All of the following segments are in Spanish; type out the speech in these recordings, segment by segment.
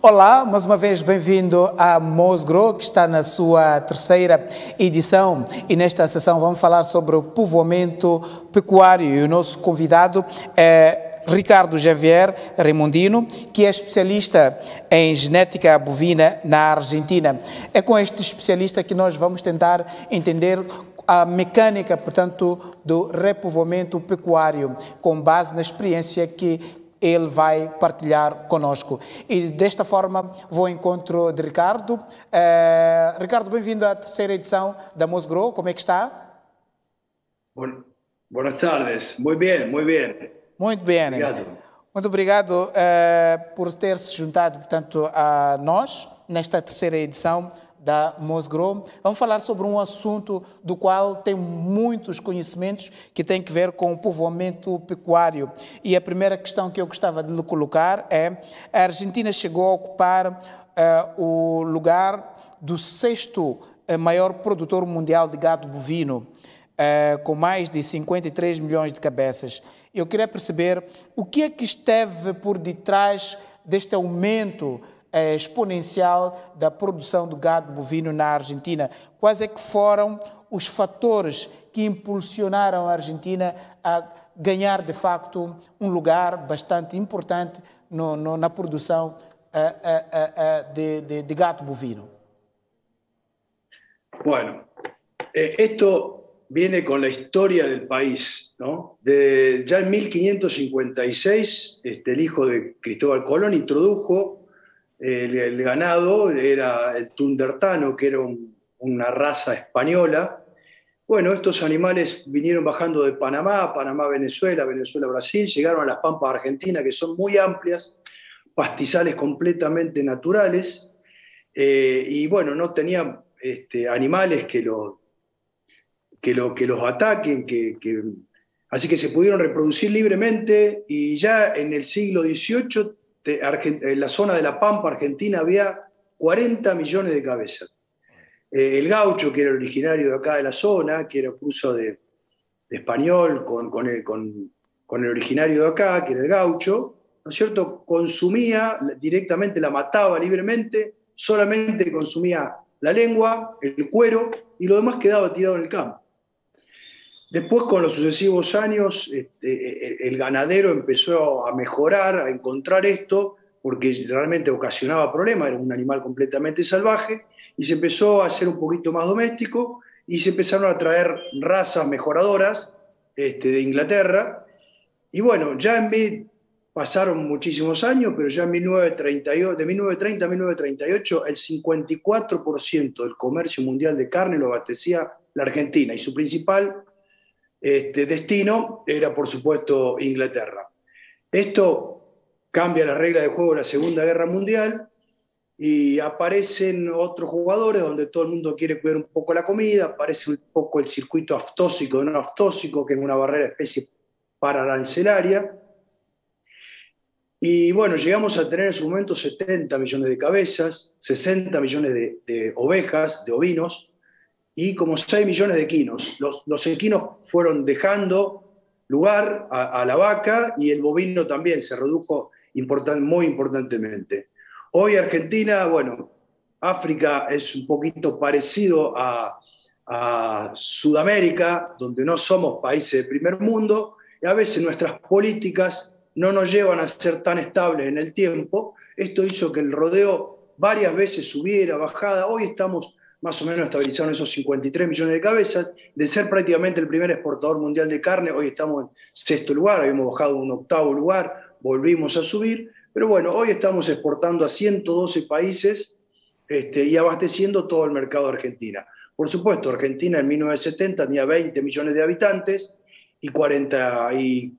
Olá, mais uma vez bem-vindo a Mosgro, que está na sua terceira edição, e nesta sessão vamos falar sobre o povoamento pecuário e o nosso convidado é Ricardo Javier Raimundino, que é especialista em genética bovina na Argentina. É com este especialista que nós vamos tentar entender a mecânica, portanto, do repovoamento pecuário, com base na experiência que ele vai partilhar conosco. E desta forma vou ao encontro de Ricardo. Ricardo, bem-vindo à terceira edição da Mosgro. Como é que está? Buenas tardes. Muy bien, muy bien. Muito bem. Obrigado. Muito obrigado por ter se juntado, portanto, a nós nesta terceira edição da Mosgro. Vamos falar sobre um assunto do qual tem muitos conhecimentos que tem que ver com o povoamento pecuário. E a primeira questão que eu gostava de lhe colocar é: a Argentina chegou a ocupar o lugar do sexto maior produtor mundial de gado bovino, com mais de 53 milhões de cabeças. Eu queria perceber o que é que esteve por detrás deste aumento exponencial da produção do gado bovino na Argentina. Quais é que foram os fatores que impulsionaram a Argentina a ganhar, de facto, um lugar bastante importante na produção de gado bovino? Bueno, esto viene con la historia del país, ¿no? Ya en 1556, el hijo de Cristóbal Colón introdujo el ganado, era el tundertano, que era una raza española. Bueno, estos animales vinieron bajando de Panamá, Venezuela, Brasil, llegaron a las pampas argentinas, que son muy amplias, pastizales completamente naturales, y bueno, no tenían animales que los ataquen, así que se pudieron reproducir libremente, y ya en el siglo XVIII en la zona de la Pampa Argentina había 40 millones de cabezas. El gaucho, que era el originario de acá de la zona, que era cruzo de español con el originario de acá, que era el gaucho, ¿no es cierto?, consumía directamente, la mataba libremente, solamente consumía la lengua, el cuero, y lo demás quedaba tirado en el campo. Después, con los sucesivos años, el ganadero empezó a mejorar, a encontrar esto, porque realmente ocasionaba problemas, era un animal completamente salvaje, y se empezó a hacer un poquito más doméstico, y se empezaron a traer razas mejoradoras de Inglaterra. Y bueno, pasaron muchísimos años, pero ya en 1938, de 1930 a 1938, el 54% del comercio mundial de carne lo abastecía la Argentina, y su principal destino era, por supuesto, Inglaterra. Esto cambia la regla de juego de la Segunda Guerra Mundial y aparecen otros jugadores donde todo el mundo quiere cuidar un poco la comida, aparece un poco el circuito aftóxico, no aftóxico, que es una barrera de especie paraarancelaria. Y bueno, llegamos a tener en su momento 70 millones de cabezas, 60 millones de ovejas, de ovinos, y como 6 millones de equinos. Los equinos fueron dejando lugar a la vaca, y el bovino también se redujo muy importantemente. Hoy Argentina, bueno, África es un poquito parecido a Sudamérica, donde no somos países de primer mundo, y a veces nuestras políticas no nos llevan a ser tan estables en el tiempo. Esto hizo que el rodeo varias veces subiera, bajada. Hoy estamos más o menos estabilizados en esos 53 millones de cabezas. De ser prácticamente el primer exportador mundial de carne, hoy estamos en sexto lugar, habíamos bajado a un octavo lugar, volvimos a subir, pero bueno, hoy estamos exportando a 112 países y abasteciendo todo el mercado de Argentina. Por supuesto, Argentina en 1970 tenía 20 millones de habitantes y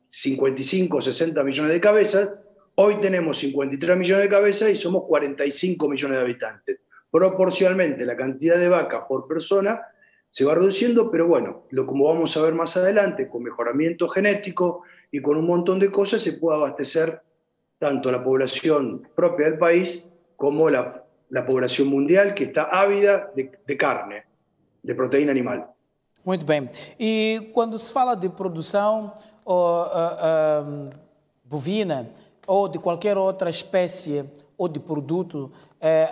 55, 60 millones de cabezas. Hoy tenemos 53 millones de cabezas y somos 45 millones de habitantes. Proporcionalmente la cantidad de vacas por persona se va reduciendo, pero bueno, como vamos a ver más adelante, con mejoramiento genético y con un montón de cosas, se puede abastecer tanto la población propia del país como la población mundial, que está ávida de carne, de proteína animal. Muito bem. E quando se fala de produção bovina ou de qualquer outra espécie ou de produto,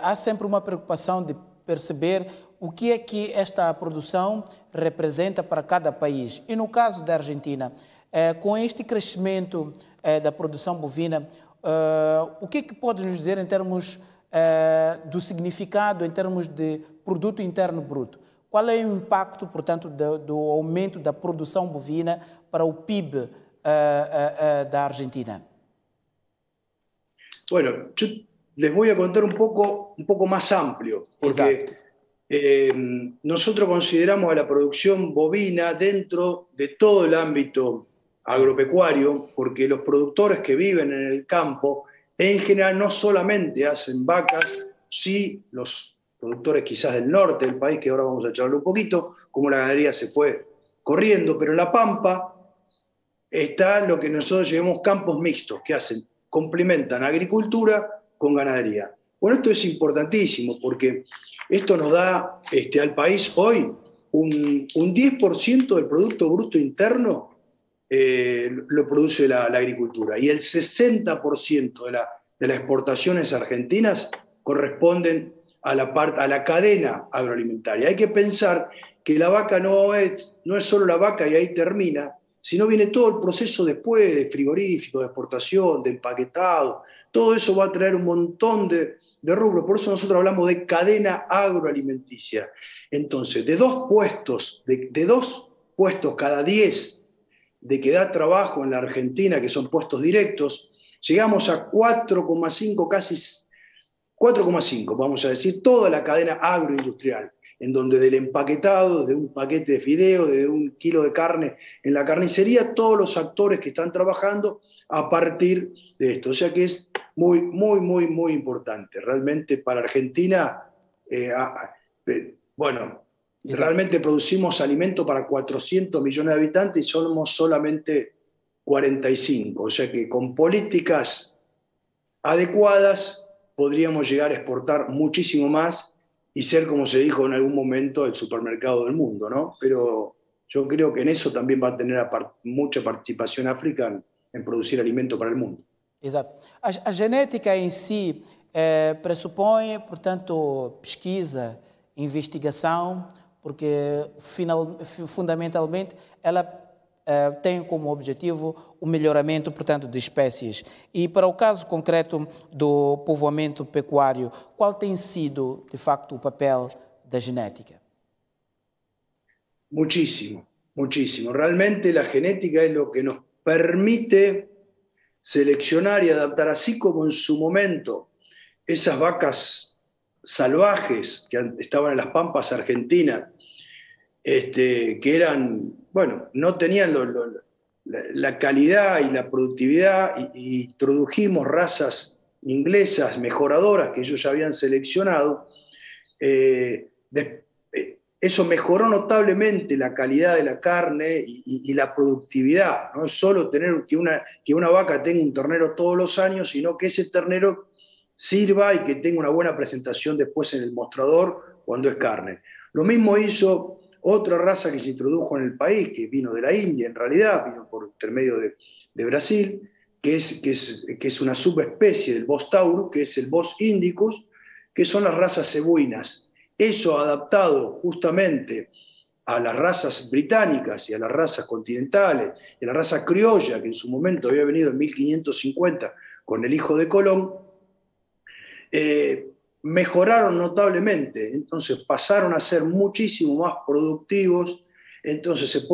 há sempre uma preocupação de perceber o que é que esta produção representa para cada país. E no caso da Argentina, com este crescimento da produção bovina, o que é que pode nos dizer em termos do significado, em termos de produto interno bruto? Qual é o impacto, portanto, do aumento da produção bovina para o PIB da Argentina? Bueno, yo les voy a contar un poco más amplio, porque nosotros consideramos a la producción bovina dentro de todo el ámbito agropecuario, porque los productores que viven en el campo, en general no solamente hacen vacas, sí los productores quizás del norte del país, que ahora vamos a charlar un poquito, como la ganadería se fue corriendo, pero en la Pampa está lo que nosotros llamamos campos mixtos, que complementan agricultura con ganadería. Bueno, esto es importantísimo porque esto nos da al país hoy un 10% del Producto Bruto Interno lo produce la agricultura, y el 60% de las exportaciones argentinas corresponden a la cadena agroalimentaria. Hay que pensar que la vaca no es solo la vaca y ahí termina, sino viene todo el proceso después de frigorífico, de exportación, de empaquetado. Todo eso va a traer un montón de rubros. Por eso nosotros hablamos de cadena agroalimenticia. Entonces, de dos puestos cada 10 de que da trabajo en la Argentina, que son puestos directos, llegamos a 4,5, casi 4,5, vamos a decir, toda la cadena agroindustrial, en donde del empaquetado, de un paquete de fideo, de un kilo de carne en la carnicería, todos los actores que están trabajando a partir de esto. O sea que es muy, muy, muy, muy importante. Realmente para Argentina, bueno, realmente producimos alimento para 400 millones de habitantes y somos solamente 45. O sea que con políticas adecuadas podríamos llegar a exportar muchísimo más y ser, como se dijo en algún momento, el supermercado del mundo, ¿no? Pero yo creo que en eso también va a tener mucha participación África en producir alimento para el mundo. Exato. A genética em si pressupõe, portanto, pesquisa, investigação, porque fundamentalmente ela tem como objetivo o melhoramento, portanto, de espécies. E para o caso concreto do povoamento pecuário, qual tem sido, de facto, o papel da genética? Muchísimo, muchísimo. Realmente la genética es lo que nos permite seleccionar y adaptar, así como en su momento esas vacas salvajes que estaban en las pampas argentinas, que eran, bueno, no tenían la calidad y la productividad, y introdujimos razas inglesas mejoradoras que ellos ya habían seleccionado. Eso mejoró notablemente la calidad de la carne y la productividad. No es solo tener que una vaca tenga un ternero todos los años, sino que ese ternero sirva y que tenga una buena presentación después en el mostrador cuando es carne. Lo mismo hizo otra raza que se introdujo en el país, que vino de la India, en realidad, vino por intermedio de Brasil, que es una subespecie del Bos taurus, que es el Bos indicus, que son las razas cebuinas. Eso adaptado justamente a las razas británicas y a las razas continentales, y a la raza criolla, que en su momento había venido en 1550 con el hijo de Colón, mejoraron notablemente. Entonces pasaron a ser muchísimo más productivos. Entonces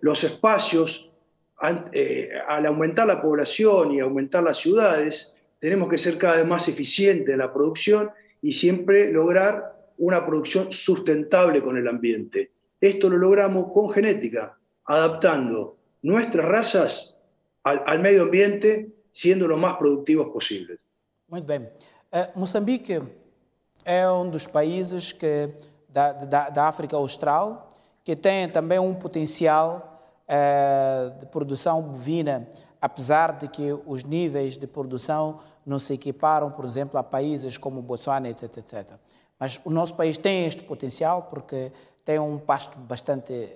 los espacios, al aumentar la población y aumentar las ciudades, tenemos que ser cada vez más eficientes en la producción y siempre lograr una producción sustentable con el ambiente. Esto lo logramos con genética, adaptando nuestras razas al medio ambiente, siendo lo más productivos posibles. Muito bem. Moçambique é dos países da África Austral que tem também potencial de produção bovina, apesar de que os níveis de produção não se equiparam, por exemplo, a países como Botsuana, etc, etc. Mas o nosso país tem este potencial porque tem pasto bastante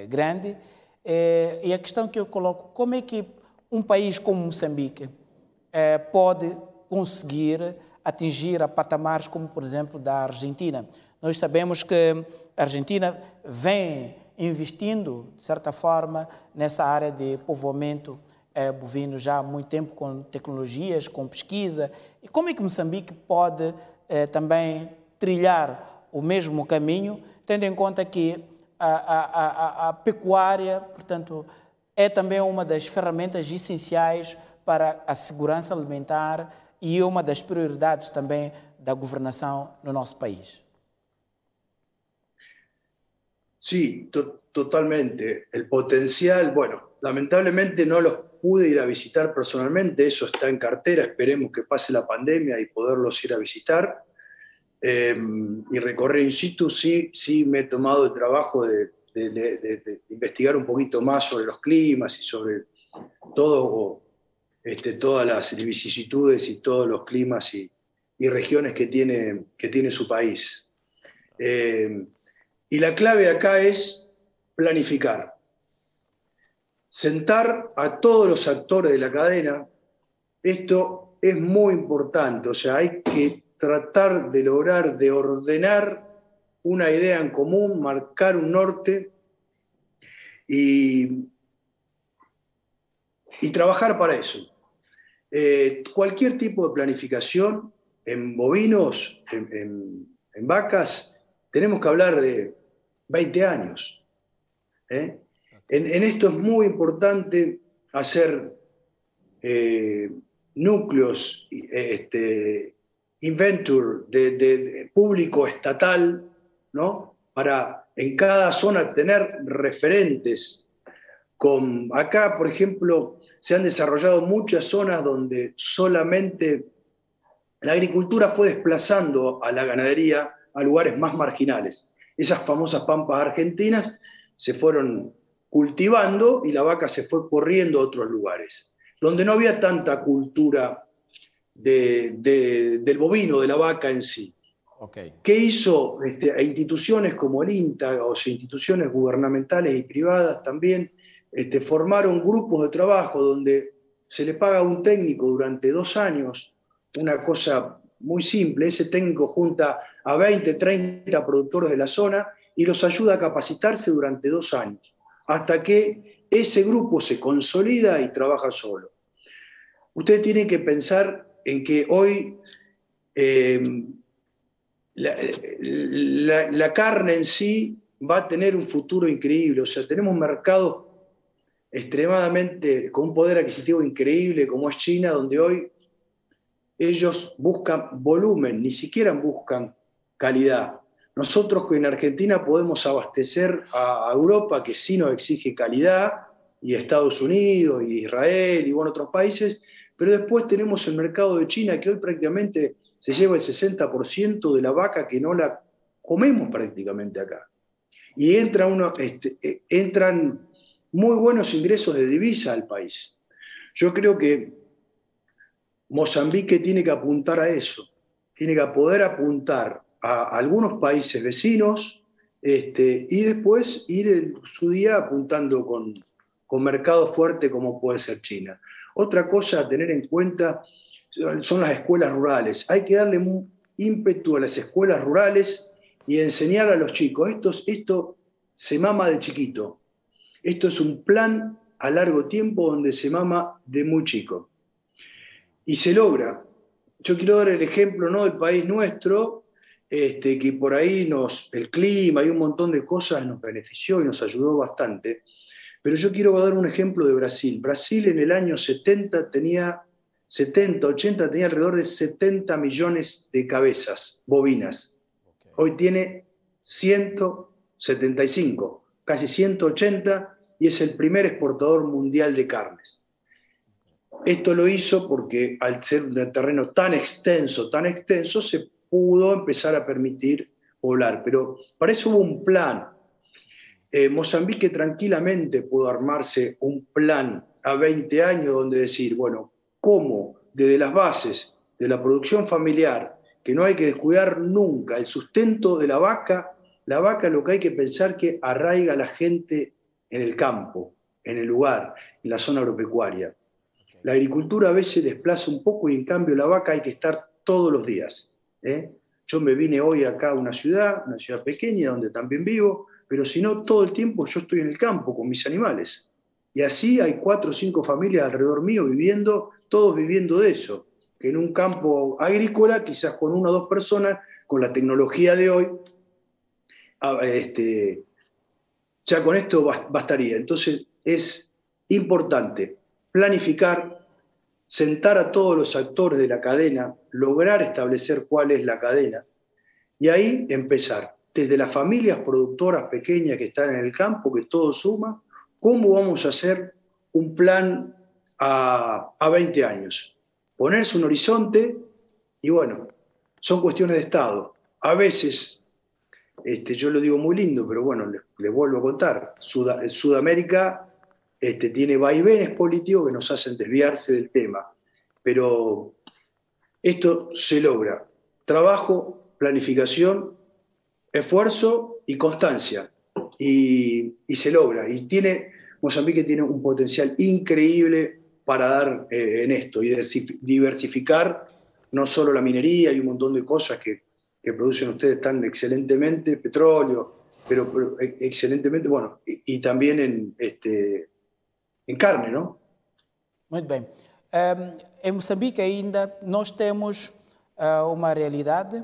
grande. E a questão que eu coloco, como é que país como Moçambique pode conseguir atingir a patamares como, por exemplo, da Argentina. Nós sabemos que a Argentina vem investindo, de certa forma, nessa área de povoamento bovino já há muito tempo, com tecnologias, com pesquisa. E como é que Moçambique pode também trilhar o mesmo caminho, tendo em conta que a pecuária, portanto, é também uma das ferramentas essenciais para a segurança alimentar e uma das prioridades também da governação no nosso país? Sí, totalmente. El potencial, bueno, lamentablemente no los pude ir a visitar personalmente, eso está en cartera, esperemos que pase la pandemia y poderlos ir a visitar. Y recorrer in situ, sí me he tomado el trabajo de investigar un poquito más sobre los climas y sobre todo, todas las vicisitudes y todos los climas y regiones que tiene su país. Y la clave acá es planificar. Sentar a todos los actores de la cadena, esto es muy importante, o sea, hay que tratar de lograr, de ordenar una idea en común, marcar un norte y trabajar para eso. Cualquier tipo de planificación en bovinos, en vacas, tenemos que hablar de 20 años. En esto es muy importante hacer núcleos, inventure de público estatal, ¿no? Para en cada zona tener referentes. Acá, por ejemplo, se han desarrollado muchas zonas donde solamente la agricultura fue desplazando a la ganadería a lugares más marginales. Esas famosas pampas argentinas se fueron cultivando y la vaca se fue corriendo a otros lugares, donde no había tanta cultura del bovino, de la vaca en sí. Okay. ¿Qué hizo instituciones como el INTA, o sea, instituciones gubernamentales y privadas también, formaron grupos de trabajo donde se le paga a un técnico durante 2 años, una cosa muy simple, ese técnico junta a 20, 30 productores de la zona y los ayuda a capacitarse durante 2 años, hasta que ese grupo se consolida y trabaja solo. Usted tiene que pensar en que hoy la carne en sí va a tener un futuro increíble, o sea, tenemos un mercado extremadamente, con un poder adquisitivo increíble como es China, donde hoy ellos buscan volumen, ni siquiera buscan calidad. Nosotros en Argentina podemos abastecer a Europa, que sí nos exige calidad, y a Estados Unidos, y Israel, y bueno, otros países, pero después tenemos el mercado de China, que hoy prácticamente se lleva el 60% de la vaca que no la comemos prácticamente acá. Y entran muy buenos ingresos de divisa al país. Yo creo que Mozambique tiene que apuntar a eso, tiene que poder apuntar a algunos países vecinos y después ir en su día apuntando con mercados fuertes como puede ser China. Otra cosa a tener en cuenta son las escuelas rurales. Hay que darle un ímpetu a las escuelas rurales y enseñar a los chicos. Esto se mama de chiquito. Esto es un plan a largo tiempo donde se mama de muy chico. Y se logra. Yo quiero dar el ejemplo, ¿no?, del país nuestro, que por ahí el clima y un montón de cosas nos benefició y nos ayudó bastante. Pero yo quiero dar un ejemplo de Brasil. Brasil en el año 80, 80, tenía alrededor de 70 millones de cabezas bovinas. Hoy tiene 175, casi 180, y es el primer exportador mundial de carnes. Esto lo hizo porque al ser un terreno tan extenso, se pudo empezar a permitir poblar. Pero para eso hubo un plan. Mozambique tranquilamente pudo armarse un plan a 20 años donde decir, bueno, ¿cómo desde las bases de la producción familiar, que no hay que descuidar nunca, el sustento de la vaca lo que hay que pensar que arraiga a la gente en el campo, en el lugar, en la zona agropecuaria. la agricultura a veces desplaza un poco y en cambio la vaca hay que estar todos los días. Yo me vine hoy acá a una ciudad pequeña donde también vivo, pero si no, todo el tiempo yo estoy en el campo con mis animales. Y así hay 4 o 5 familias alrededor mío viviendo, todos viviendo de eso. Que en un campo agrícola, quizás con 1 o 2 personas, con la tecnología de hoy, ya con esto bastaría. Entonces es importante planificar, sentar a todos los actores de la cadena, lograr establecer cuál es la cadena y ahí empezar, desde las familias productoras pequeñas que están en el campo, que todo suma, cómo vamos a hacer un plan a 20 años. Ponerse un horizonte y bueno, son cuestiones de Estado. A veces, yo lo digo muy lindo, pero bueno, les vuelvo a contar, Sudamérica tiene vaivenes políticos que nos hacen desviarse del tema, pero esto se logra. Trabajo, planificación, esfuerzo y constancia, y se logra. Y Mozambique tiene un potencial increíble para dar en esto y diversificar no solo la minería y un montón de cosas que producen ustedes tan excelentemente, petróleo, pero excelentemente, bueno, y también en carne, ¿no? Muito bem. Em Moçambique ainda nós temos uma realidade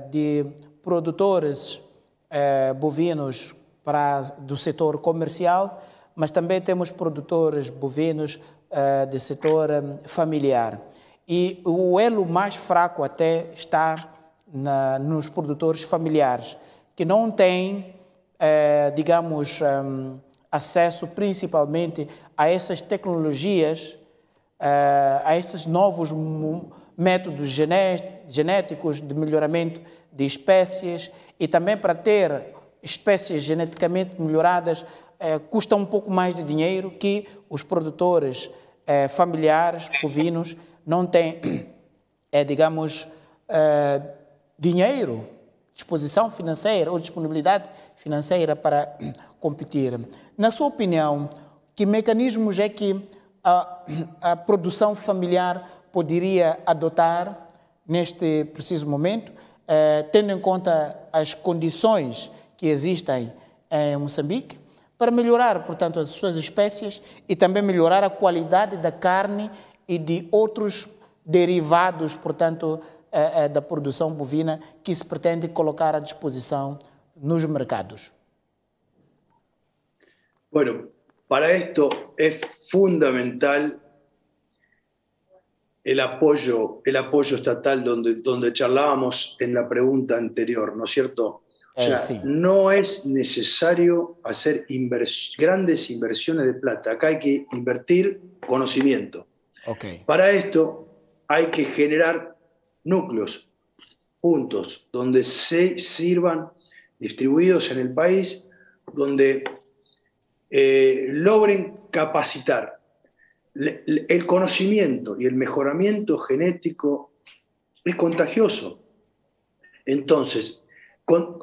de produtores bovinos do setor comercial, mas também temos produtores bovinos do setor familiar. E o elo mais fraco até está nos produtores familiares, que não têm, digamos, acesso principalmente a essas tecnologias, a esses novos métodos genéticos de melhoramento de espécies, e também para ter espécies geneticamente melhoradas custa um pouco mais de dinheiro que os produtores familiares, bovinos, não têm, digamos, dinheiro, disposição financeira ou disponibilidade financeira para competir. Na sua opinião, que mecanismos é que a produção familiar poderia adotar neste preciso momento, tendo em conta as condições que existem em Moçambique, para melhorar, portanto, as suas espécies e também melhorar a qualidade da carne e de outros derivados, portanto, da produção bovina que se pretende colocar à disposição nos mercados? Bueno, para esto es fundamental el apoyo estatal donde charlábamos en la pregunta anterior, ¿no es cierto? O sea, sí. No es necesario hacer grandes inversiones de plata. Acá hay que invertir conocimiento. Okay. Para esto hay que generar núcleos, puntos, donde se sirvan distribuidos en el país, donde logren capacitar. El conocimiento y el mejoramiento genético es contagioso. Entonces,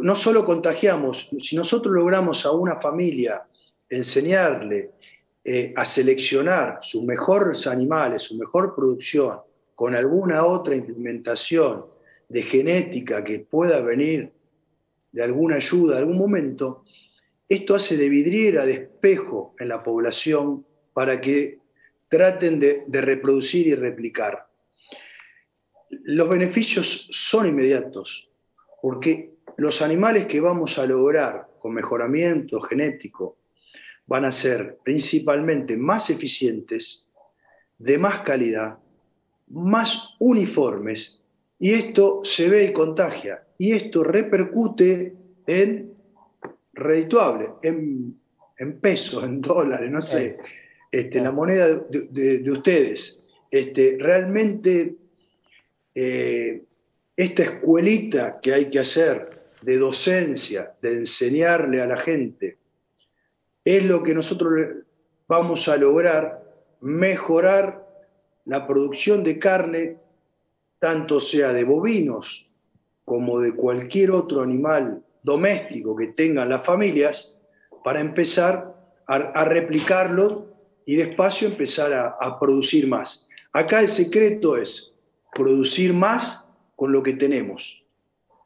no solo contagiamos, si nosotros logramos a una familia enseñarle a seleccionar sus mejores animales, su mejor producción, con alguna otra implementación de genética que pueda venir de alguna ayuda, de algún momento, esto hace de vidriera, de espejo en la población para que traten de reproducir y replicar. Los beneficios son inmediatos, porque los animales que vamos a lograr con mejoramiento genético van a ser principalmente más eficientes, de más calidad, más uniformes, y esto se ve y contagia, y esto repercute en redituable, en pesos, en dólares, no sé, la moneda de ustedes. Realmente esta escuelita que hay que hacer de docencia, de enseñarle a la gente, es lo que nosotros vamos a lograr mejorar la producción de carne, tanto sea de bovinos como de cualquier otro animal doméstico que tengan las familias, para empezar a replicarlo y despacio empezar a producir más. Acá el secreto es producir más con lo que tenemos,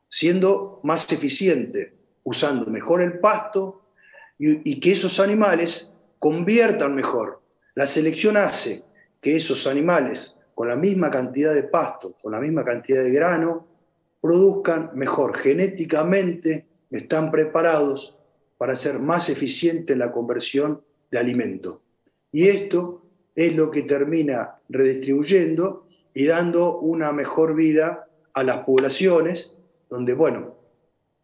siendo más eficiente, usando mejor el pasto y que esos animales conviertan mejor. La selección hace que esos animales, con la misma cantidad de pasto, con la misma cantidad de grano, produzcan mejor. Genéticamente están preparados para ser más eficientes en la conversión de alimento. Y esto es lo que termina redistribuyendo y dando una mejor vida a las poblaciones, donde, bueno,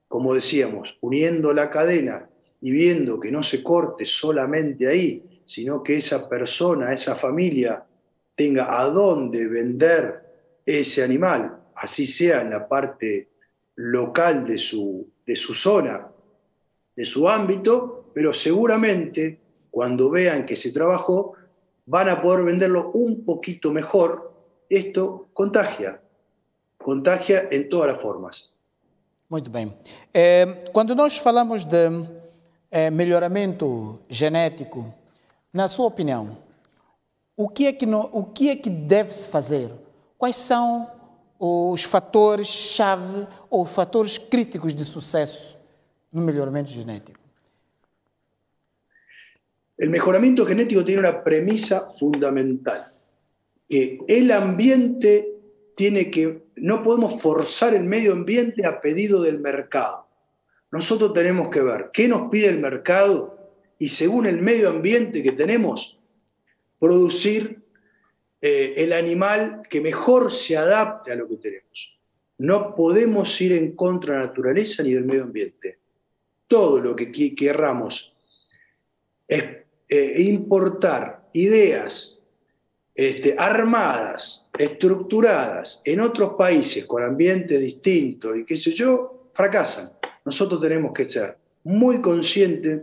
como decíamos, uniendo la cadena y viendo que no se corte solamente ahí, sino que esa persona, esa familia, tenga a dónde vender ese animal, así sea en la parte local de su zona, de su ámbito, pero seguramente cuando vean que se trabajó, van a poder venderlo un poquito mejor. Esto contagia en todas las formas. Muito bem. Quando nós falamos de melhoramento genético, na sua opinião, o que é que deve-se fazer? Quais são os fatores-chave ou fatores críticos de sucesso no melhoramento genético? El mejoramiento genético tiene una premisa fundamental, que el ambiente no podemos forzar el medio ambiente a pedido del mercado. Nosotros tenemos que ver qué nos pide el mercado y según el medio ambiente que tenemos, producir el animal que mejor se adapte a lo que tenemos. No podemos ir en contra de la naturaleza ni del medio ambiente. Todo lo que querramos es importar ideas armadas, estructuradas en otros países con ambientes distintos y qué sé yo, fracasan. Nosotros tenemos que ser muy conscientes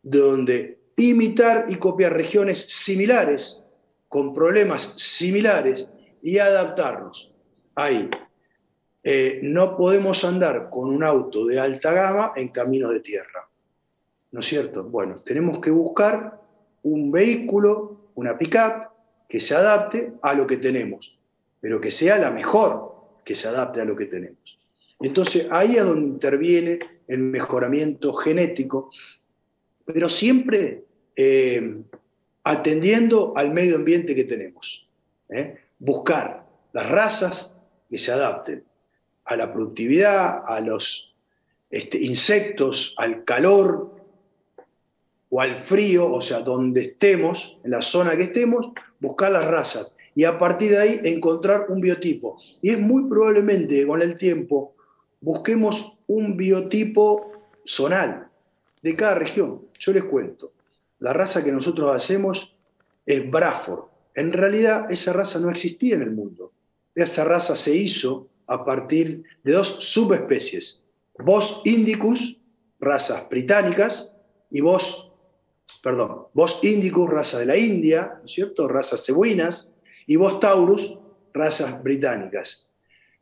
de donde imitar y copiar regiones similares, con problemas similares y adaptarnos. Ahí. No podemos andar con un auto de alta gama en caminos de tierra. ¿No es cierto? Bueno, tenemos que buscar un vehículo, una pick-up, que se adapte a lo que tenemos, pero que sea la mejor que se adapte a lo que tenemos. Entonces, ahí es donde interviene el mejoramiento genético, pero siempre atendiendo al medio ambiente que tenemos. Buscar las razas que se adapten a la productividad, a los insectos, al calor o al frío, o sea, donde estemos, en la zona que estemos, buscar las razas y a partir de ahí encontrar un biotipo. Y es muy probablemente con el tiempo busquemos un biotipo zonal de cada región. Yo les cuento, la raza que nosotros hacemos es Braford. En realidad esa raza no existía en el mundo. Esa raza se hizo a partir de dos subespecies, Bos indicus, razas británicas, y Bos indicus, raza de la India, ¿no es cierto? Razas cebuinas, y Bos taurus, razas británicas.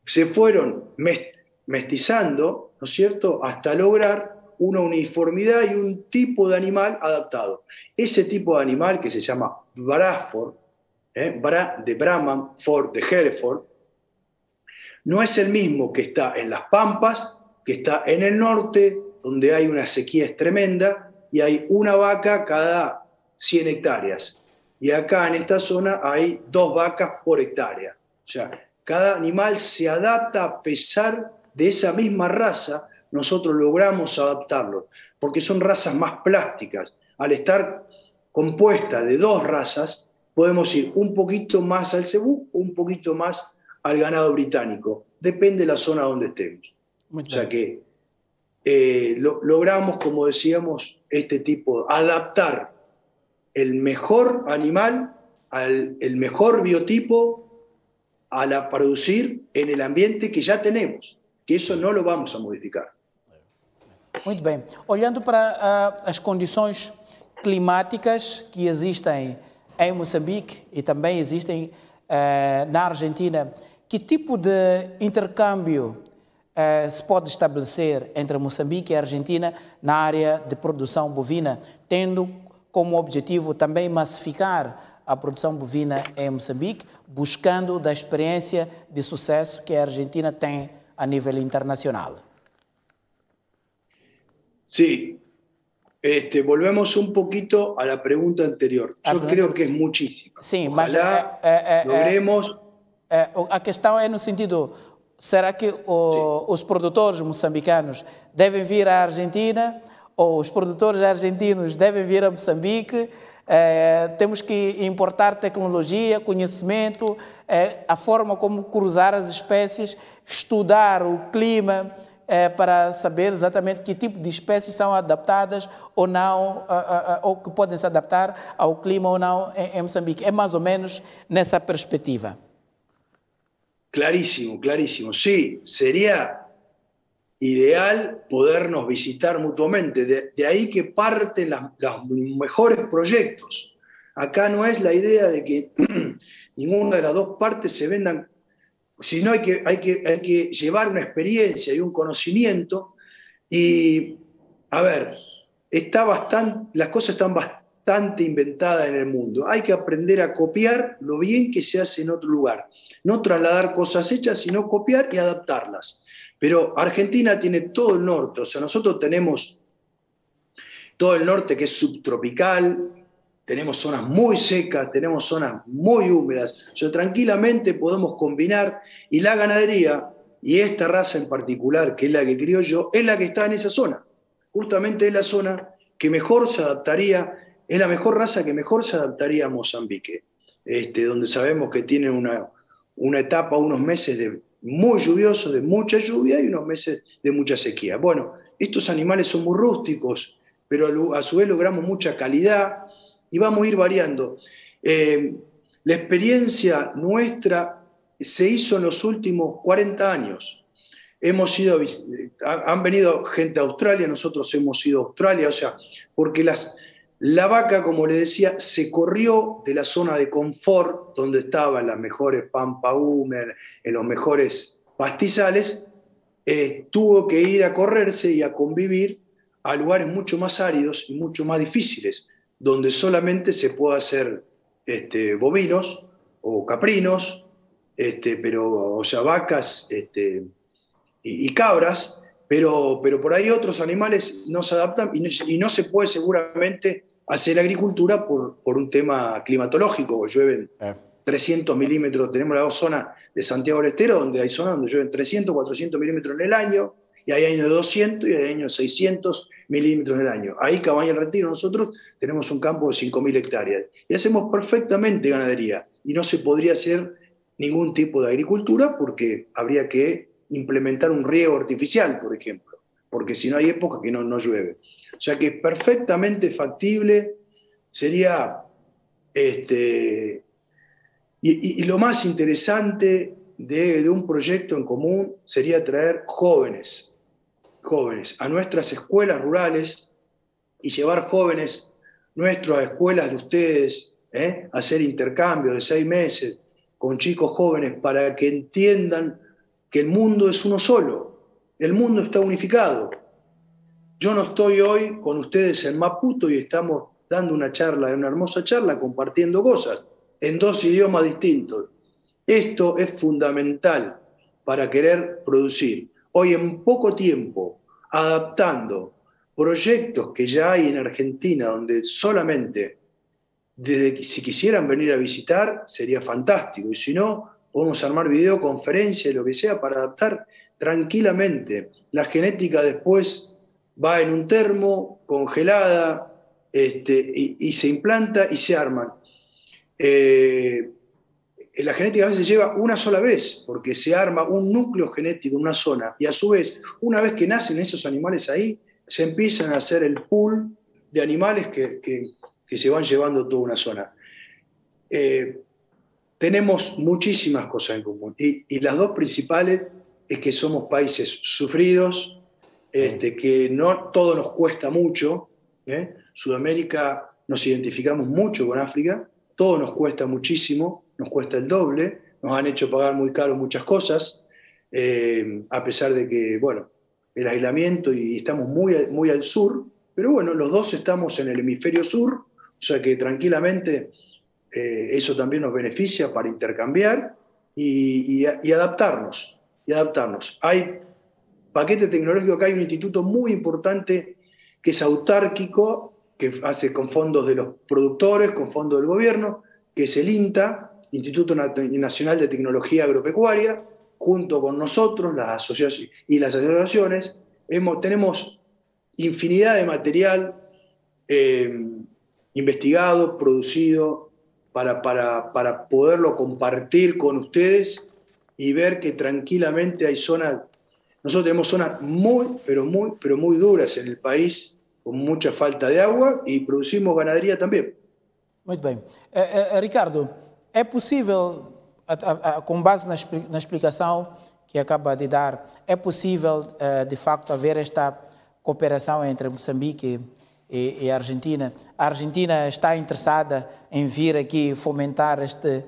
Se fueron mestizando, ¿no es cierto?, hasta lograr una uniformidad y un tipo de animal adaptado. Ese tipo de animal que se llama Braford, Bra de Brahman, Ford de Hereford, no es el mismo que está en las Pampas, que está en el norte, donde hay una sequía tremenda y hay una vaca cada 100 hectáreas. Y acá en esta zona hay 2 vacas por hectárea. O sea, cada animal se adapta a pesar de esa misma raza, nosotros logramos adaptarlo, porque son razas más plásticas. Al estar compuesta de 2 razas, podemos ir un poquito más al cebú, un poquito más al ganado británico. Depende de la zona donde estemos. O sea que logramos, como decíamos, este tipo, adaptar el mejor animal, el mejor biotipo a producir en el ambiente que ya tenemos, que eso no lo vamos a modificar. Muito bem. Olhando para as condições climáticas que existem em Moçambique e também existem na Argentina, que tipo de intercâmbio se pode estabelecer entre Moçambique e a Argentina na área de produção bovina, tendo como objetivo também massificar a produção bovina em Moçambique, buscando da experiência de sucesso que a Argentina tem a nível internacional. Sí, volvemos un poquito a la pregunta anterior. Yo creo que es muchísimo. Sim, Ojalá logremos... a questão é no sentido, será que os produtores moçambicanos devem vir à Argentina ou os produtores argentinos devem vir a Moçambique? Temos que importar tecnologia, conhecimento, a forma como cruzar as espécies, estudar o clima, para saber exatamente que tipo de espécies são adaptadas ou não, ou que podem se adaptar ao clima ou não em Moçambique. É mais ou menos nessa perspectiva. Clarísimo, clarísimo. Sí, sería ideal podernos visitar mutuamente. De ahí que parten los mejores proyectos. Acá no es la idea de que ninguna de las dos partes se vendan, sino hay que llevar una experiencia y un conocimiento. Y, a ver, las cosas están bastante inventadas en el mundo. Hay que aprender a copiar lo bien que se hace en otro lugar. No trasladar cosas hechas, sino copiar y adaptarlas. Pero Argentina tiene todo el norte, o sea, nosotros tenemos todo el norte que es subtropical, tenemos zonas muy secas, tenemos zonas muy húmedas, o sea, tranquilamente podemos combinar, y la ganadería, y esta raza en particular, que es la que crío yo, es la que está en esa zona. Justamente es la zona que mejor se adaptaría, es la mejor raza que mejor se adaptaría a Mozambique, donde sabemos que tiene una etapa, unos meses muy lluviosos, de mucha lluvia, y unos meses de mucha sequía. Bueno, estos animales son muy rústicos, pero a su vez logramos mucha calidad y vamos a ir variando. La experiencia nuestra se hizo en los últimos 40 años. Han venido gente a Australia, nosotros hemos ido a Australia, o sea, porque la vaca, como le decía, se corrió de la zona de confort, donde estaban las mejores pampa húmedas, en los mejores pastizales, tuvo que ir a correrse y a convivir a lugares mucho más áridos y mucho más difíciles, donde solamente se puede hacer bovinos o caprinos, o sea, vacas y cabras, pero por ahí otros animales no se adaptan y no se puede seguramente hacer agricultura por un tema climatológico. Llueven 300 milímetros, tenemos la zona de Santiago del Estero, donde hay zonas donde llueven 300, 400 milímetros en el año, y hay años de 200 y hay años de 600 milímetros en el año. Ahí, Cabaña del Retiro, nosotros tenemos un campo de 5.000 hectáreas y hacemos perfectamente ganadería, y no se podría hacer ningún tipo de agricultura porque habría que implementar un riego artificial, por ejemplo, porque si no hay época que no llueve. O sea que es perfectamente factible, sería... Y lo más interesante de un proyecto en común sería traer jóvenes a nuestras escuelas rurales y llevar jóvenes nuestros a escuelas de ustedes, hacer intercambios de 6 meses con chicos jóvenes para que entiendan que el mundo es uno solo, el mundo está unificado. Yo no estoy hoy con ustedes en Maputo y estamos dando una hermosa charla, compartiendo cosas en 2 idiomas distintos. Esto es fundamental para querer producir. Hoy en poco tiempo, adaptando proyectos que ya hay en Argentina, donde solamente, si quisieran venir a visitar, sería fantástico. Y si no, podemos armar videoconferencias, lo que sea, para adaptar tranquilamente. La genética después va en un termo, congelada, y se implanta y se arman. La genética a veces lleva una sola vez, porque se arma un núcleo genético en una zona, y a su vez, una vez que nacen esos animales ahí, se empiezan a hacer el pool de animales que se van llevando toda una zona. Tenemos muchísimas cosas en común, y las dos principales es que somos países sufridos, que no todo nos cuesta mucho. Sudamérica nos identificamos mucho con África, todo nos cuesta muchísimo, nos cuesta el doble, nos han hecho pagar muy caro muchas cosas, a pesar de que, bueno, el aislamiento y estamos muy al sur, pero bueno, los dos estamos en el hemisferio sur, O sea que tranquilamente eso también nos beneficia para intercambiar y adaptarnos. Y adaptarnos. Hay paquete tecnológico, acá hay un instituto muy importante que es autárquico, que hace con fondos de los productores, con fondos del gobierno, que es el INTA, Instituto Nacional de Tecnología Agropecuaria, junto con nosotros las asociaciones y las asociaciones, tenemos infinidad de material investigado, producido, para poderlo compartir con ustedes y ver que tranquilamente hay zonas. Nosotros tenemos zonas pero muy duras en el país, con mucha falta de agua, y producimos ganadería também. Muito bem. Ricardo, é possível, com base na explicação que acaba de dar, é possível, de facto, haver esta cooperação entre Moçambique e a Argentina? A Argentina está interessada em vir aqui fomentar este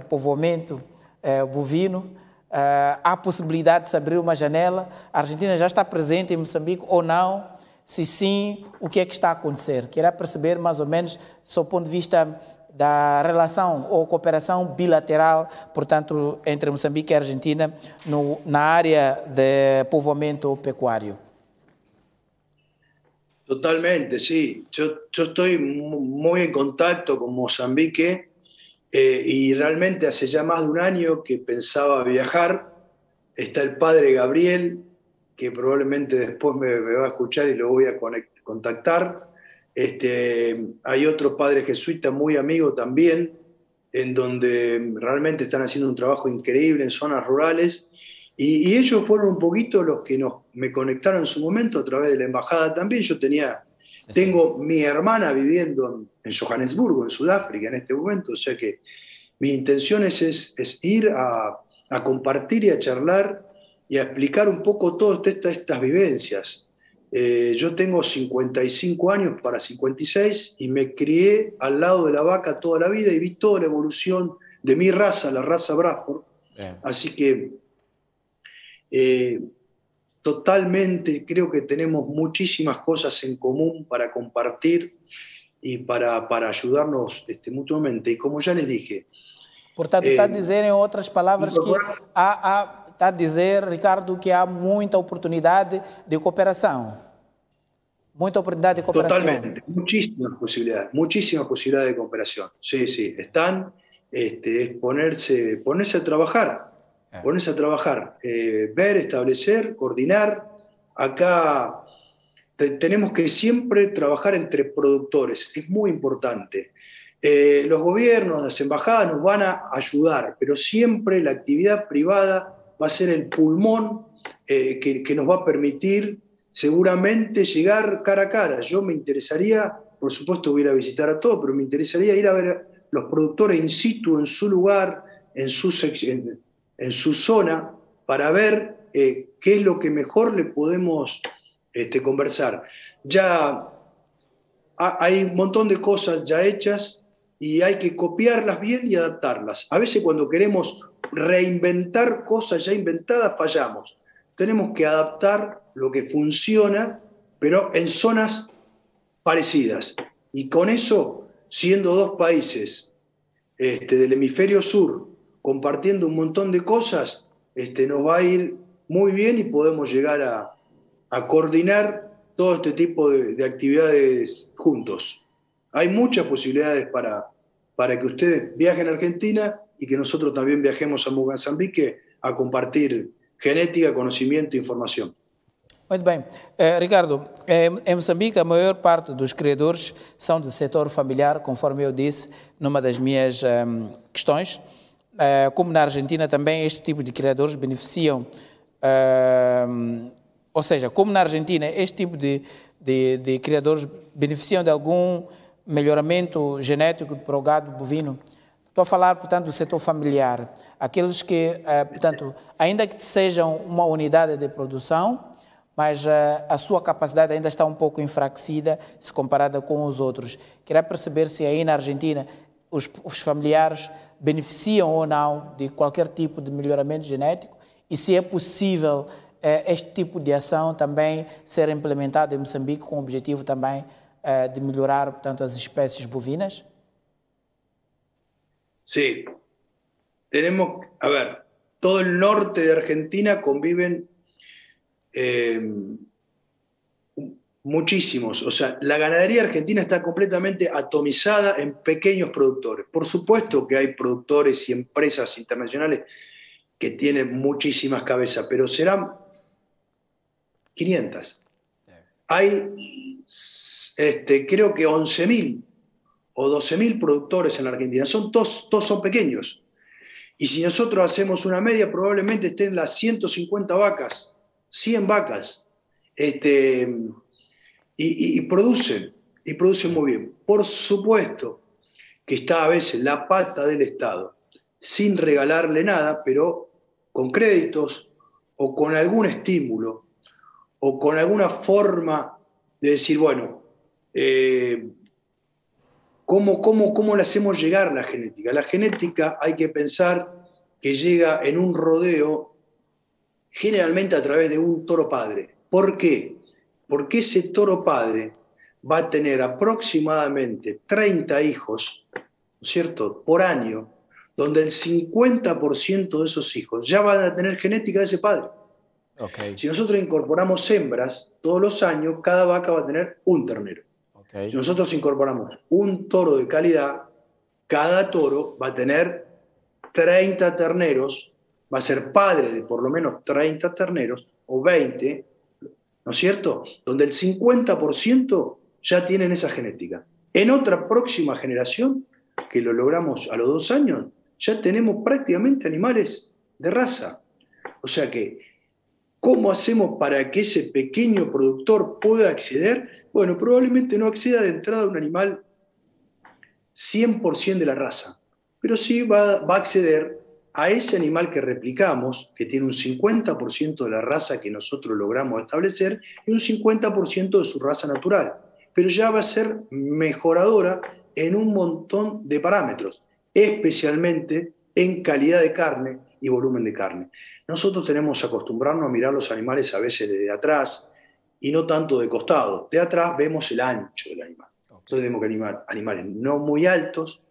povoamento bovino? Há possibilidade de se abrir uma janela? A Argentina já está presente em Moçambique ou não? Se sim, o que é que está a acontecer? Queria perceber mais ou menos, do seu ponto de vista, da relação ou cooperação bilateral, portanto, entre Moçambique e a Argentina na área de povoamento pecuário. Totalmente, sí. Yo estoy muy en contacto con Mozambique y realmente hace ya más de un año que pensaba viajar. Está el padre Gabriel, que probablemente después me va a escuchar y lo voy a contactar. Hay otro padre jesuita muy amigo también, en donde realmente están haciendo un trabajo increíble en zonas rurales. Y ellos fueron un poquito los que me conectaron en su momento a través de la embajada también. Tengo mi hermana viviendo en Johannesburgo, en Sudáfrica, en este momento. O sea que mi intención es ir a compartir y a charlar y a explicar un poco todas estas vivencias. Yo tengo 55 años para 56 y me crié al lado de la vaca toda la vida y vi toda la evolución de mi raza, la raza Bradford. Así que totalmente creo que tenemos muchísimas cosas en común para compartir y para ayudarnos mutuamente. Y como ya les dije... Portanto, está a dizer, em outras palavras, que está a dizer, Ricardo, que há muita oportunidade de cooperação. Muita oportunidade de cooperação. Totalmente, muchísimas posibilidades de cooperación. Sí, sí, están, es ponerse a trabajar. Ponerse a trabajar, ver, establecer, coordinar. Acá tenemos que siempre trabajar entre productores, es muy importante. Los gobiernos, las embajadas nos van a ayudar, pero siempre la actividad privada va a ser el pulmón que nos va a permitir seguramente llegar cara a cara. Yo me interesaría, por supuesto voy a ir a visitar a todos, pero me interesaría ir a ver los productores in situ, en su lugar, en su zona, para ver qué es lo que mejor le podemos conversar. Ya hay un montón de cosas ya hechas y hay que copiarlas bien y adaptarlas. A veces cuando queremos reinventar cosas ya inventadas fallamos. Tenemos que adaptar lo que funciona, pero en zonas parecidas. Y con eso, siendo dos países del hemisferio sur, compartiendo un montón de cosas, nos va a ir muy bien y podemos llegar a coordinar todo este tipo de actividades juntos. Hay muchas posibilidades para que ustedes viajen a Argentina y que nosotros también viajemos a Mozambique a compartir genética, conhecimento e informação. Muito bem. Ricardo, em Moçambique a maior parte dos criadores são do setor familiar, conforme eu disse numa das minhas questões. Como na Argentina também este tipo de criadores beneficiam, ou seja, como na Argentina este tipo de criadores beneficiam de algum melhoramento genético para o gado bovino. Estou a falar, portanto, do setor familiar, aqueles que, portanto, ainda que sejam uma unidade de produção, mas a sua capacidade ainda está um pouco enfraquecida se comparada com os outros. Queria perceber se aí na Argentina os familiares beneficiam ou não de qualquer tipo de melhoramento genético e se é possível este tipo de ação também ser implementado em Moçambique com o objetivo também de melhorar, portanto, as espécies bovinas? Sí, tenemos, a ver, todo el norte de Argentina conviven muchísimos. O sea, la ganadería argentina está completamente atomizada en pequeños productores. Por supuesto que hay productores y empresas internacionales que tienen muchísimas cabezas, pero serán 500. Hay, creo que 11.000 o 12.000 productores en la Argentina. Todos son pequeños. Y si nosotros hacemos una media, probablemente estén las 150 vacas, 100 vacas, y producen muy bien. Por supuesto que está a veces la pata del Estado, sin regalarle nada, pero con créditos o con algún estímulo o con alguna forma de decir, bueno, ¿cómo le hacemos llegar la genética? La genética hay que pensar que llega en un rodeo generalmente a través de un toro padre. ¿Por qué? Porque ese toro padre va a tener aproximadamente 30 hijos, ¿no es cierto?, por año, donde el 50% de esos hijos ya van a tener genética de ese padre. Okay. Si nosotros incorporamos hembras, todos los años cada vaca va a tener un ternero. Okay. Si nosotros incorporamos un toro de calidad, cada toro va a tener 30 terneros, va a ser padre de por lo menos 30 terneros o 20, ¿no es cierto? Donde el 50% ya tienen esa genética. En otra próxima generación, que lo logramos a los 2 años, ya tenemos prácticamente animales de raza. O sea que, ¿cómo hacemos para que ese pequeño productor pueda acceder? Bueno, probablemente no acceda de entrada a un animal 100% de la raza, pero sí va a acceder a ese animal que replicamos, que tiene un 50% de la raza que nosotros logramos establecer y un 50% de su raza natural. Pero ya va a ser mejoradora en un montón de parámetros, especialmente en calidad de carne y volumen de carne. Nosotros tenemos que acostumbrarnos a mirar los animales a veces desde atrás y no tanto de costado. De atrás vemos el ancho del animal. Entonces tenemos que animales no muy altos,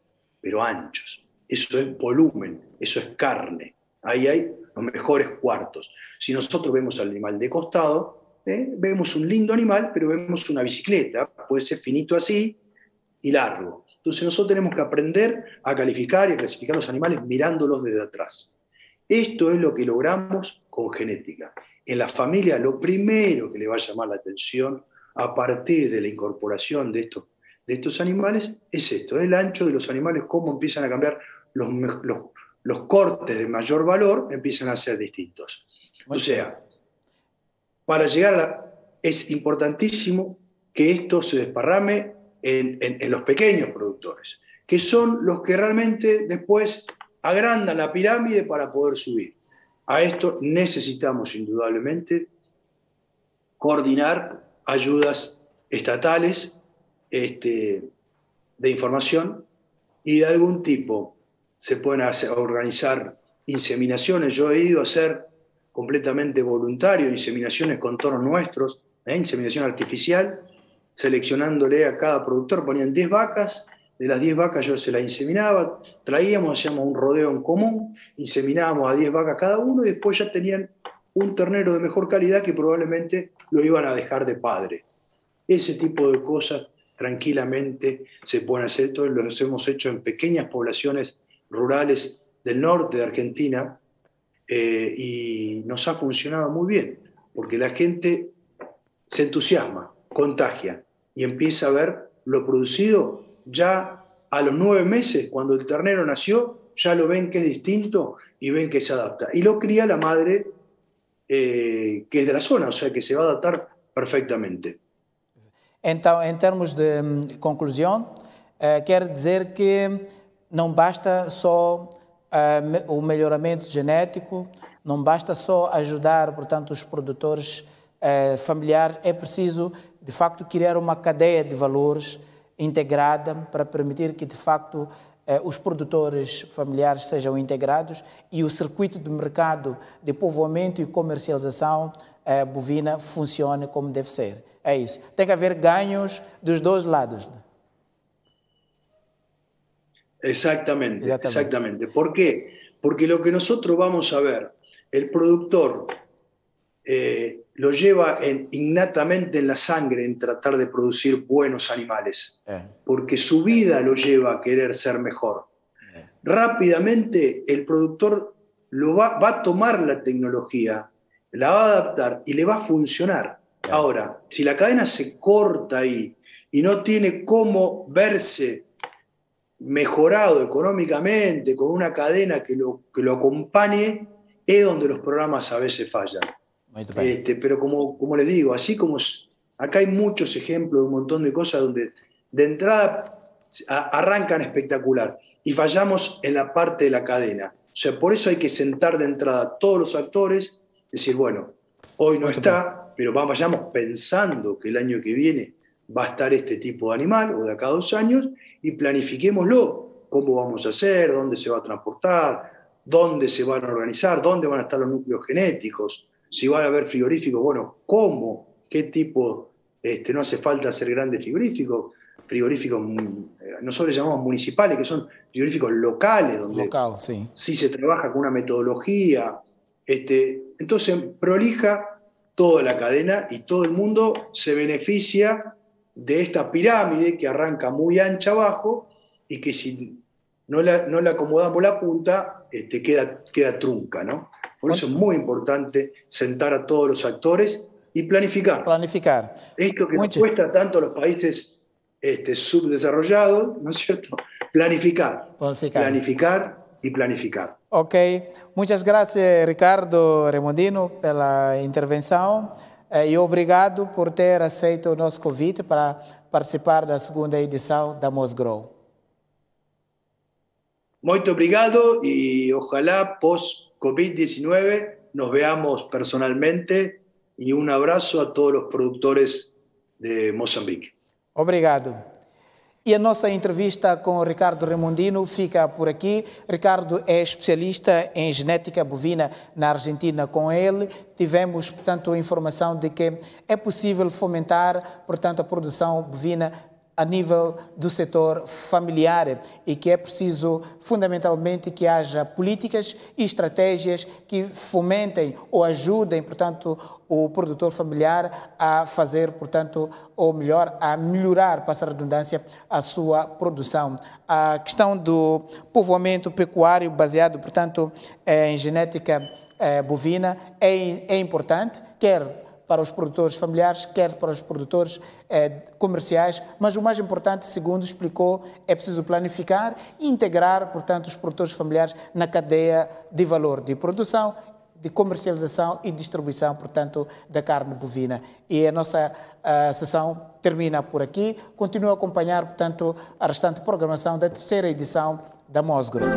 pero anchos. Eso es volumen, eso es carne. Ahí hay los mejores cuartos. Si nosotros vemos al animal de costado, vemos un lindo animal, pero vemos una bicicleta. Puede ser finito así y largo. Entonces nosotros tenemos que aprender a calificar y a clasificar los animales mirándolos desde atrás. Esto es lo que logramos con genética. En la familia, lo primero que le va a llamar la atención a partir de la incorporación de estos animales es esto, el ancho de los animales, cómo empiezan a cambiar los cortes de mayor valor, empiezan a ser distintos. O sea, para llegar es importantísimo que esto se desparrame en los pequeños productores, que son los que realmente después agrandan la pirámide para poder subir. A esto necesitamos indudablemente coordinar ayudas estatales de información y de algún tipo. Se pueden organizar inseminaciones. Yo he ido a hacer completamente voluntario inseminaciones con toros nuestros, inseminación artificial, seleccionándole a cada productor, ponían 10 vacas, de las 10 vacas yo se las inseminaba, traíamos, hacíamos un rodeo en común, inseminábamos a 10 vacas cada uno y después ya tenían un ternero de mejor calidad que probablemente lo iban a dejar de padre. Ese tipo de cosas tranquilamente se pueden hacer, todos los hemos hecho en pequeñas poblaciones rurales del norte de Argentina y nos ha funcionado muy bien, porque la gente se entusiasma, contagia y empieza a ver lo producido ya a los 9 meses, cuando el ternero nació, ya lo ven que es distinto y ven que se adapta. Y lo cría la madre que es de la zona, o sea que se va a adaptar perfectamente. Então, em termos de conclusão, quer dizer que não basta só o melhoramento genético, não basta só ajudar, portanto, os produtores familiares, é preciso, de facto, criar uma cadeia de valores integrada para permitir que, de facto, os produtores familiares sejam integrados e o circuito de mercado de povoamento e comercialização bovina funcione como deve ser. É isso. Tem que haver ganhos dos dois lados. Exactamente, exactamente. ¿Por qué? Porque lo que nosotros vamos a ver, el productor lo lleva innatamente en la sangre en tratar de producir buenos animales, porque su vida lo lleva a querer ser mejor. Rápidamente el productor va a tomar la tecnología, la va a adaptar y le va a funcionar. Ahora, si la cadena se corta ahí y no tiene cómo verse mejorado económicamente, con una cadena que lo acompañe, es donde los programas a veces fallan. Pero como les digo, así como acá hay muchos ejemplos de un montón de cosas donde de entrada arrancan espectacular y fallamos en la parte de la cadena. O sea, por eso hay que sentar de entrada a todos los actores, decir, bueno, hoy no está, pero vayamos pensando que el año que viene va a estar este tipo de animal, o de acá a 2 años, y planifiquémoslo, cómo vamos a hacer, dónde se va a transportar, dónde se van a organizar, dónde van a estar los núcleos genéticos, si van a haber frigoríficos, bueno, cómo, qué tipo, no hace falta hacer grandes frigoríficos, nosotros les llamamos municipales, que son frigoríficos locales, donde sí se trabaja con una metodología. Entonces prolija toda la cadena y todo el mundo se beneficia de esta pirámide que arranca muy ancha abajo y que si no le acomodamos la punta, queda trunca, ¿no? Por eso es muy importante sentar a todos los actores y planificar. Planificar. Esto que nos cuesta tanto a los países subdesarrollados, ¿no es cierto? Planificar. Planificar y planificar. Ok. Muchas gracias, Ricardo Remondino, pela intervenção. E obrigado por ter aceito o nosso convite para participar da segunda edição da Mosgrow. Muito obrigado y ojalá post-COVID-19 nos veamos personalmente y un abrazo a todos los productores de Moçambique. Obrigado. E a nossa entrevista com o Ricardo Remondino fica por aqui. Ricardo é especialista em genética bovina na Argentina. Com ele tivemos, portanto, a informação de que é possível fomentar, portanto, a produção bovina a nível do setor familiar e que é preciso, fundamentalmente, que haja políticas e estratégias que fomentem ou ajudem, portanto, o produtor familiar a fazer, portanto, ou melhor, a melhorar, passa a redundância, a sua produção. A questão do povoamento pecuário baseado, portanto, em genética bovina é importante, quer para os produtores familiares, quer para os produtores comerciais, mas o mais importante, segundo explicou, é preciso planificar e integrar, portanto, os produtores familiares na cadeia de valor de produção, de comercialização e distribuição, portanto, da carne bovina. E a nossa sessão termina por aqui. Continue a acompanhar, portanto, a restante programação da terceira edição da Mosgrow.